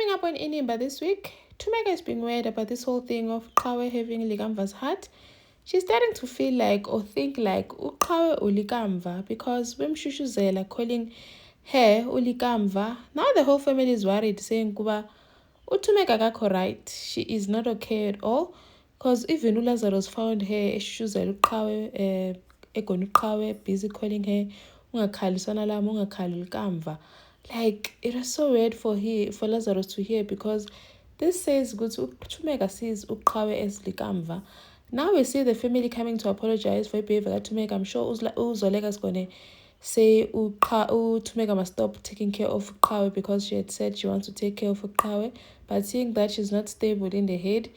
Coming up on Inimba this week, Thumeka is being worried about this whole thing of Qhawe having Likamva's heart. She's starting to feel like or think like Qhawe ulikamva because bemshushuzela calling her ulikamva. Now the whole family is worried, saying kuba uThumeka akakho right. She is not okay at all. Because even uLazarus found her eshushuzela uQhawe, egona uQhawe, busy calling her ungakhali sona lami, ungakhali ulikamva. Like, it was so weird for Lazarus to hear, because this says good Thumeka sees uQhawe as likamva. Now we see the family coming to apologize for behavior that Thumeka. I'm sure Uzoleka is gonna say Thumeka must stop taking care of uQhawe because she had said she wants to take care of uQhawe. But seeing that she's not stable in the head,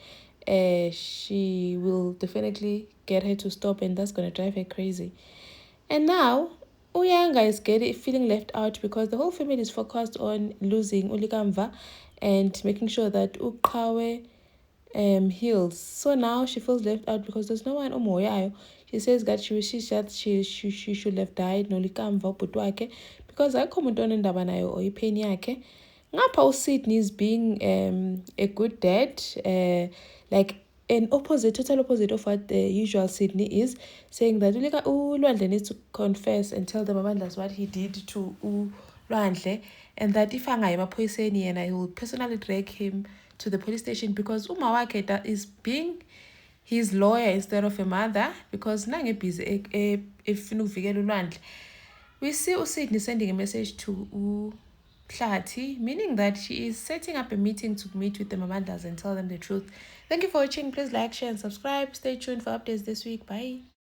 she will definitely get her to stop, and that's gonna drive her crazy. And now Uyanga is feeling left out because the whole family is focused on losing ulikamva and making sure that uQhawe heals. So now she feels left out because there's no one umoyayo. She says that she should have died nolikamva ubhuti wakhe because akho umuntu onendaba nayo or ipain yakhe. Ngapha uSydney is being a good dad, like an total opposite of what the usual Sydney is, saying that uLwandle needs to confess and tell the Mamandlas what he did to uLwandle, and that if angaya emaphoyiseni yena, he will personally drag him to the police station because umawake that is being his lawyer instead of a mother, because nangebhizi efuna ukuvikela uLwandle. We see uSydney sending a message to Hlathi, meaning that she is setting up a meeting to meet with the Mamandlas and tell them the truth. Thank you for watching. Please like, share, and subscribe. Stay tuned for updates this week. Bye.